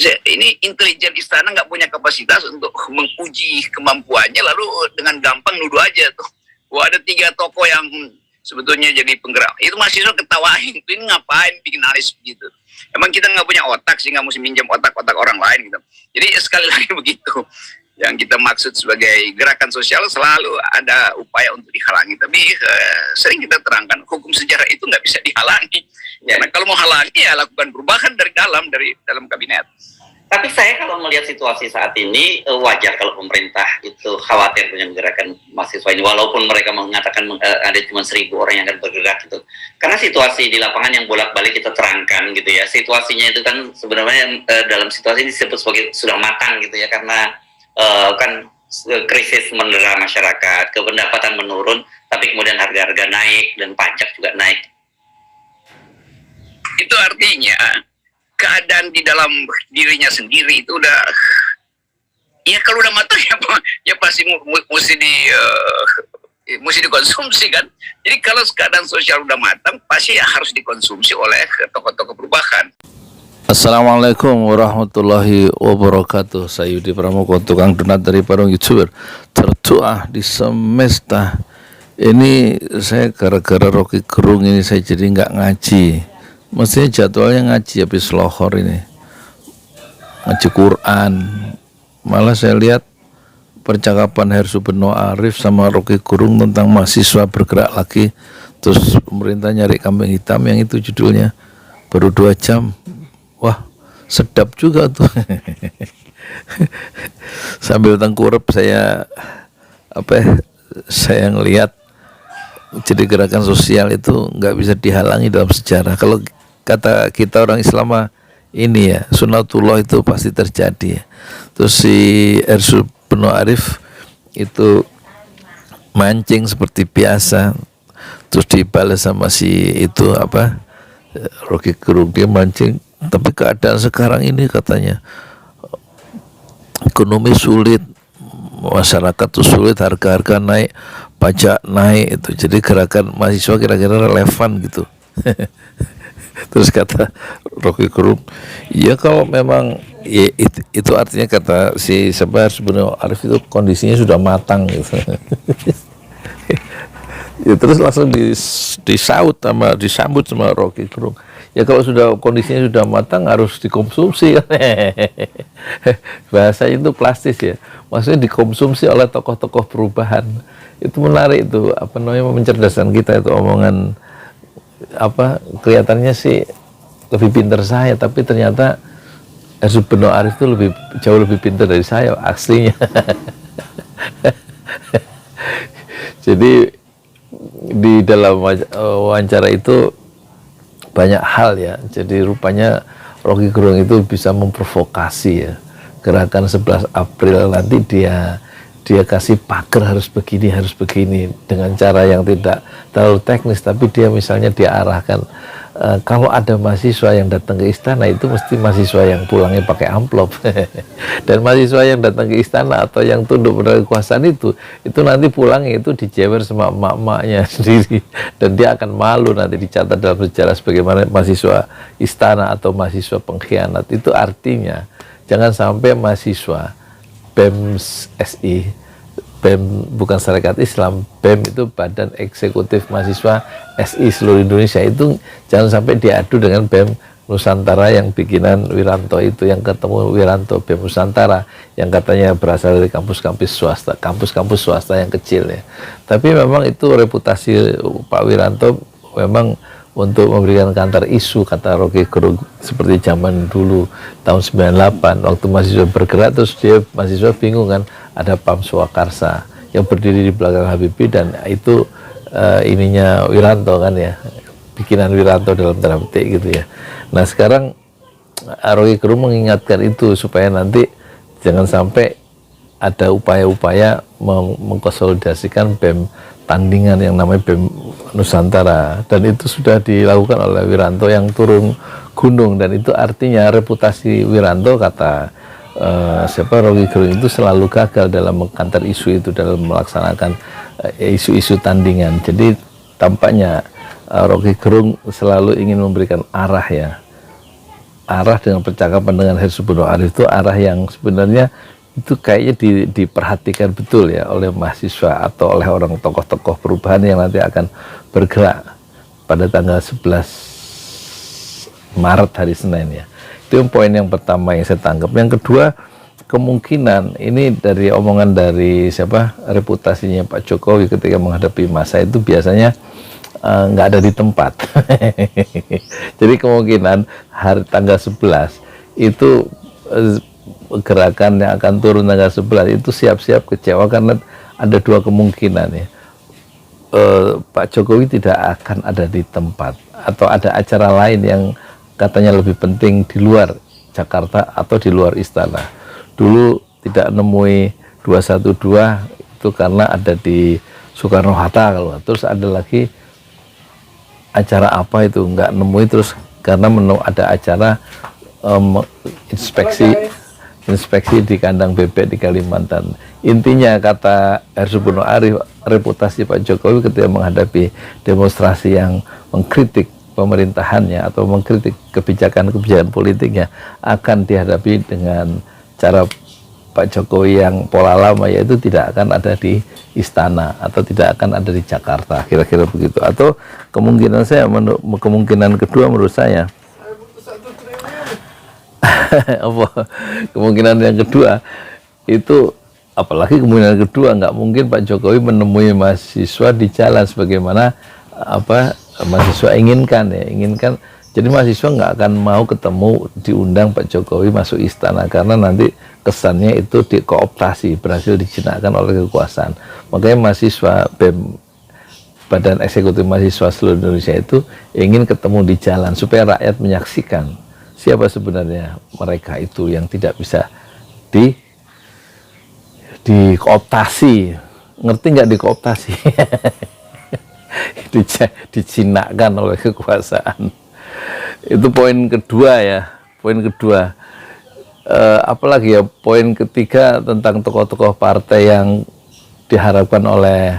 Ini intelijen istana nggak punya kapasitas untuk menguji kemampuannya, lalu dengan gampang nuduh aja tuh. Wah, ada 3 tokoh yang sebetulnya jadi penggerak. Itu mahasiswa ketawain, ini ngapain bikin analis begitu. Emang kita nggak punya otak sih, nggak mesti minjam otak-otak orang lain gitu. Jadi sekali lagi begitu. Yang kita maksud sebagai gerakan sosial selalu ada upaya untuk dihalangi. Tapi sering kita terangkan hukum sejarah itu nggak bisa dihalangi. Ya. Karena kalau mau halangi ya lakukan perubahan dari dalam kabinet. Tapi saya kalau melihat situasi saat ini wajar kalau pemerintah itu khawatir dengan gerakan mahasiswa ini, walaupun mereka mengatakan ada cuma 1.000 orang yang akan bergerak gitu. Karena situasi di lapangan yang bolak-balik kita terangkan gitu ya. Situasinya itu kan sebenarnya dalam situasi ini disebut sebagai sudah matang gitu ya, karena kan krisis mendera masyarakat, pendapatan menurun, tapi kemudian harga-harga naik dan pajak juga naik. Itu artinya keadaan di dalam dirinya sendiri itu udah, ya kalau udah matang ya pasti mesti dikonsumsi kan. Jadi kalau keadaan sosial udah matang pasti harus dikonsumsi oleh tokoh-tokoh perubahan. Assalamualaikum warahmatullahi wabarakatuh. Saya Yudi Pramuko, tukang donat dari Parung YouTuber tertua di semesta. Ini saya gara-gara Rocky Gerung ini saya jadi nggak ngaji. Mestinya jadwalnya ngaji habis lohor ini, ngaji Quran. Malah saya lihat percakapan Hersu Beno Arif sama Rocky Gerung tentang mahasiswa bergerak lagi. Terus pemerintah nyari kambing hitam, yang itu judulnya baru 2 jam. Wah, sedap juga tuh. Sambil tengkurap saya saya ngelihat, jadi gerakan sosial itu nggak bisa dihalangi dalam sejarah. Kalau kata kita orang Islam ini ya, sunatullah itu pasti terjadi ya. Terus si Hersu Beno Arif itu mancing seperti biasa, terus dibalas sama si itu Rocky Gerung, dia mancing. Tapi keadaan sekarang ini katanya ekonomi sulit, masyarakat tuh sulit, harga-harga naik, pajak naik itu. Jadi gerakan mahasiswa kira-kira relevan gitu. Terus kata Rocky Gerung, ya kalau memang ya, itu artinya kata si Hersu Beno Arif itu kondisinya sudah matang gitu. Ya, terus langsung disambut sama Rocky Gerung. Ya kalau sudah kondisinya sudah matang harus dikonsumsi kan. Bahasa itu plastis ya. Maksudnya dikonsumsi oleh tokoh-tokoh perubahan. Itu menarik itu, mencerdaskan kita itu omongan kelihatannya sih lebih pintar saya, tapi ternyata Hersu Beno Arif itu jauh lebih pintar dari saya aslinya. Jadi di dalam wawancara itu banyak hal ya. Jadi rupanya Rocky Gerung itu bisa memprovokasi ya. Gerakan 11 April nanti dia kasih pagar harus begini dengan cara yang tidak terlalu teknis, tapi dia misalnya diarahkan kalau ada mahasiswa yang datang ke istana itu mesti mahasiswa yang pulangnya pakai amplop. Dan mahasiswa yang datang ke istana atau yang tunduk pada kekuasaan itu nanti pulangnya itu dijewer sama emak-emaknya sendiri, dan dia akan malu nanti dicatat dalam sejarah sebagaimana mahasiswa istana atau mahasiswa pengkhianat. Itu artinya jangan sampai mahasiswa BEM SI, BEM bukan Syarikat Islam, BEM itu Badan Eksekutif Mahasiswa SI seluruh Indonesia, itu jangan sampai diadu dengan BEM Nusantara yang bikinan Wiranto itu, yang ketemu Wiranto BEM Nusantara yang katanya berasal dari kampus-kampus swasta yang kecil ya. Tapi memang itu reputasi Pak Wiranto memang untuk memberikan kantor isu, kata Rocky Gerung, seperti zaman dulu tahun 98 waktu mahasiswa bergerak, terus dia mahasiswa bingung kan, ada PAM Swakarsa yang berdiri di belakang Habibie, dan itu ininya Wiranto kan ya, bikinan Wiranto dalam tanda petik gitu ya. Nah sekarang Rocky Gerung mengingatkan itu supaya nanti jangan sampai ada upaya-upaya mengkonsolidasikan BEM tandingan yang namanya BEM Nusantara, dan itu sudah dilakukan oleh Wiranto yang turun gunung, dan itu artinya reputasi Wiranto, kata Rocky Gerung, itu selalu gagal dalam mengkantar isu itu, dalam melaksanakan isu-isu tandingan. Jadi tampaknya Rocky Gerung selalu ingin memberikan arah ya, arah dengan percakapan dengan Hersu Bono Arif itu arah yang sebenarnya itu kayaknya diperhatikan betul ya oleh mahasiswa atau oleh orang tokoh-tokoh perubahan yang nanti akan bergerak pada tanggal 11 Maret hari Senin ya. Itu yang poin yang pertama yang saya tangkap. Yang kedua, kemungkinan ini dari omongan dari reputasinya Pak Jokowi ketika menghadapi masa itu biasanya nggak ada di tempat. Jadi kemungkinan hari tanggal 11 itu gerakan yang akan turun tanggal 11 itu siap-siap kecewa karena ada dua kemungkinan ya. Pak Jokowi tidak akan ada di tempat atau ada acara lain yang katanya lebih penting di luar Jakarta atau di luar istana. Dulu tidak nemui 212 itu karena ada di Soekarno-Hatta kalau. Terus ada lagi acara apa itu nggak nemui, terus karena ada acara inspeksi di kandang bebek di Kalimantan. Intinya kata Hersu Bono Arif, reputasi Pak Jokowi ketika menghadapi demonstrasi yang mengkritik pemerintahannya atau mengkritik kebijakan-kebijakan politiknya akan dihadapi dengan cara Pak Jokowi yang pola lama, yaitu tidak akan ada di istana atau tidak akan ada di Jakarta, kira-kira begitu. Atau kemungkinan kemungkinan kedua menurut saya apa kemungkinan yang kedua itu, apalagi kemungkinan kedua, nggak mungkin Pak Jokowi menemui mahasiswa di jalan sebagaimana mahasiswa inginkan. Jadi mahasiswa nggak akan mau ketemu, diundang Pak Jokowi masuk istana karena nanti kesannya itu dikooptasi, berhasil dijinakkan oleh kekuasaan. Makanya mahasiswa Badan Eksekutif Mahasiswa seluruh Indonesia itu ingin ketemu di jalan supaya rakyat menyaksikan siapa sebenarnya mereka itu yang tidak bisa dikooptasi. Ngerti nggak dikooptasi? Dijinakkan oleh kekuasaan. Itu poin kedua ya. Poin kedua. Apalagi ya, poin ketiga tentang tokoh-tokoh partai yang diharapkan oleh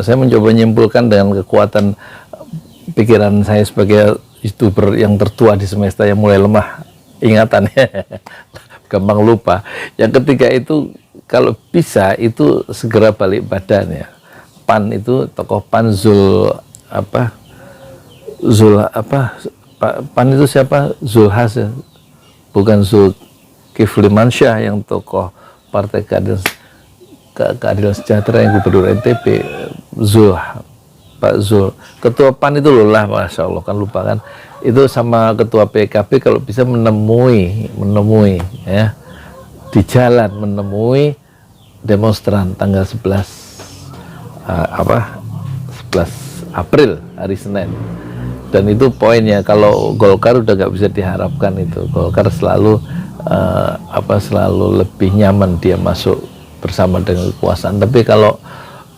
saya mencoba menyimpulkan dengan kekuatan pikiran saya sebagai YouTuber yang tertua di semesta yang mulai lemah ingatannya, gampang lupa. Yang ketiga itu kalau bisa itu segera balik badan ya. PAN itu tokoh PAN PAN itu siapa? Zulhas ya? Bukan Zulkifli Mansyah yang tokoh Partai Keadilan Sejahtera yang Gubernur NTB. Pak Zul, ketua PAN itu loh lah, Masya Allah, kan lupa kan, itu sama ketua PKB kalau bisa menemui ya di jalan, menemui demonstran tanggal 11 April hari Senin. Dan itu poinnya, kalau Golkar udah nggak bisa diharapkan itu. Golkar selalu selalu lebih nyaman dia masuk bersama dengan kekuasaan. Tapi kalau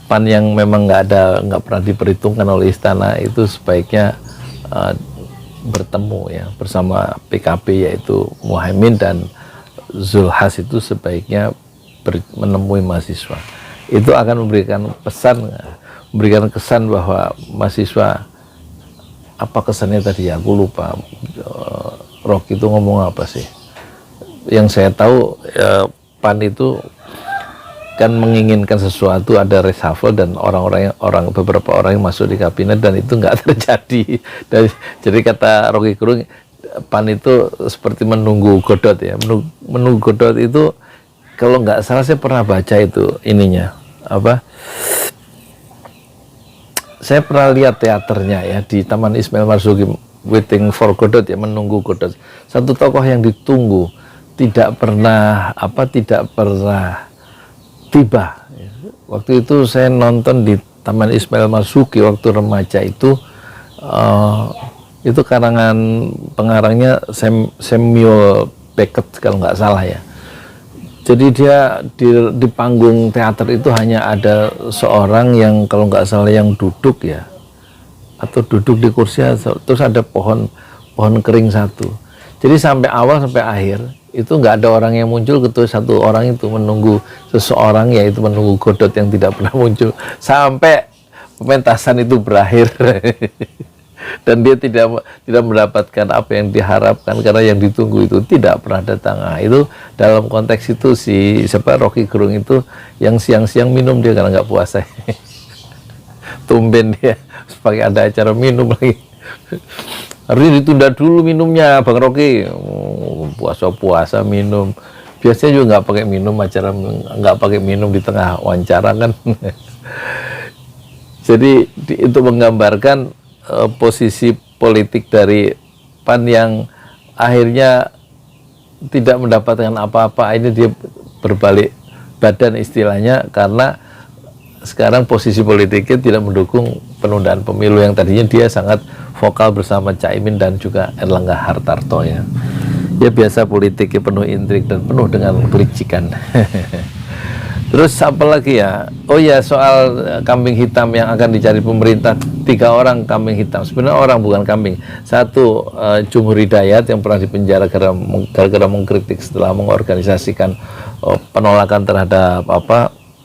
PAN yang memang nggak pernah diperhitungkan oleh istana itu sebaiknya bertemu ya bersama PKB, yaitu Muhaimin dan Zulhas itu sebaiknya menemui mahasiswa. Itu akan memberikan kesan bahwa mahasiswa, apa kesannya tadi ya, aku lupa. Rocky itu ngomong apa sih? Yang saya tahu PAN itu kan menginginkan sesuatu, ada reshuffle dan beberapa orang yang masuk di kabinet, dan itu nggak terjadi. Dan jadi kata Rocky Gerung, PAN itu seperti menunggu Godot ya. Menunggu Godot itu kalau nggak salah saya pernah baca itu ininya saya pernah lihat teaternya ya di Taman Ismail Marzuki, Waiting for Godot ya, menunggu Godot. Satu tokoh yang ditunggu tidak pernah tiba. Waktu itu saya nonton di Taman Ismail Marzuki waktu remaja itu pengarangnya Samuel Beckett kalau nggak salah ya. Jadi dia di panggung teater itu hanya ada seorang yang kalau nggak salah yang duduk ya, atau duduk di kursi, terus ada pohon kering satu. Jadi sampai awal sampai akhir itu nggak ada orang yang muncul, kecuali satu orang itu menunggu seseorang, yaitu menunggu Godot yang tidak pernah muncul sampai pementasan itu berakhir. Dan dia tidak mendapatkan apa yang diharapkan karena yang ditunggu itu tidak pernah datang. Nah, itu dalam konteks itu si Rocky Gerung itu yang siang-siang minum dia karena nggak puasa. Tumben dia sebagai ada acara minum lagi. Harusnya ditunda dulu minumnya, Bang Rocky. Puasa-puasa minum. Biasanya juga nggak pakai minum, acara nggak pakai minum di tengah wawancara kan. Jadi itu menggambarkan posisi politik dari PAN yang akhirnya tidak mendapatkan apa-apa. Ini dia berbalik badan istilahnya karena sekarang posisi politiknya tidak mendukung penundaan pemilu yang tadinya dia sangat vokal bersama Caimin dan juga Erlangga Hartarto ya. Ya biasa politiknya penuh intrik dan penuh dengan kelicikan. Terus apa lagi ya? Oh ya, soal kambing hitam yang akan dicari pemerintah. 3 orang kambing hitam. Sebenarnya orang bukan kambing. Satu, Jumhur Hidayat yang pernah dipenjara gara-gara mengkritik setelah mengorganisasikan penolakan terhadap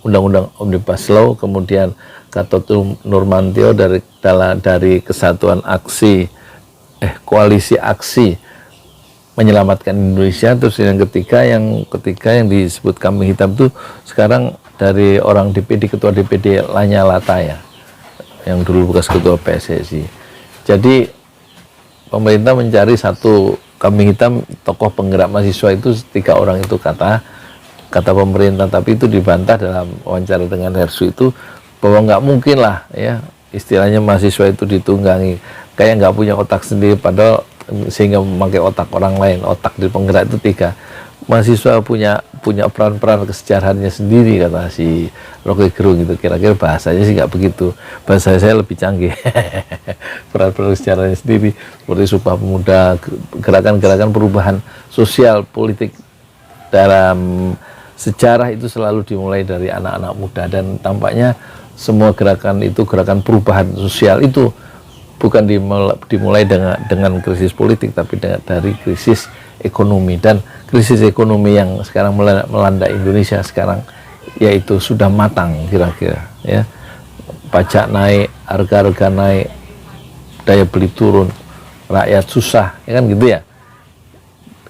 Undang-Undang Omnibus Law. Kemudian Gatot Nurmantio dari Kesatuan Koalisi Aksi Menyelamatkan Indonesia. Terus yang ketiga yang disebut kambing hitam itu sekarang dari orang ketua DPD Lanyala ya, yang dulu bekas ketua PSSI. Jadi pemerintah mencari satu kambing hitam, tokoh penggerak mahasiswa itu 3 orang itu kata pemerintah, tapi itu dibantah dalam wawancara dengan Hersu itu bahwa nggak mungkin lah ya, istilahnya mahasiswa itu ditunggangi kayak nggak punya otak sendiri, padahal sehingga memakai otak orang lain. Otak di penggerak itu 3. Mahasiswa punya peran-peran kesejarahannya sendiri, kata si Rocky Gerung itu. Kira-kira bahasanya sih nggak begitu, bahasa saya lebih canggih. Peran-peran kesejarahannya sendiri seperti Sumpah Pemuda, gerakan-gerakan perubahan sosial politik dalam sejarah itu selalu dimulai dari anak-anak muda, dan tampaknya semua gerakan itu, gerakan perubahan sosial itu bukan dimulai dengan krisis politik, tapi dari krisis ekonomi. Dan krisis ekonomi yang sekarang melanda Indonesia sekarang yaitu sudah matang kira-kira ya. Pajak naik, harga-harga naik, daya beli turun, rakyat susah, ya kan gitu ya.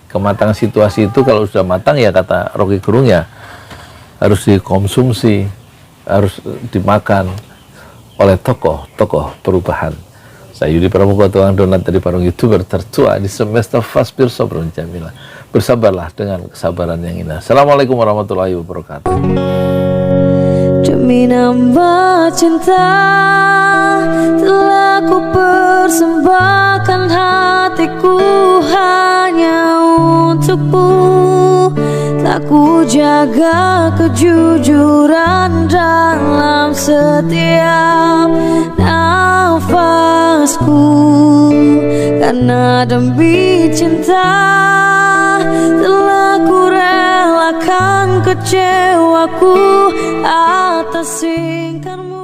Kematangan situasi itu kalau sudah matang ya, kata Rocky Gerung ya, harus dikonsumsi, harus dimakan oleh tokoh perubahan. Saya Yudi Pramuka, tukang donat dari Parung, YouTuber tertua di semester fast Sobron Jamila. Bersabarlah dengan kesabaran yang indah. Assalamualaikum warahmatullahi wabarakatuh. Demi nambah cinta telah ku persembahkan hatiku hanya untukmu. Tak ku jaga kejujuran dalam setiap nafasku, karena demi cinta telah ku relakan kecewaku atas ingkarmu.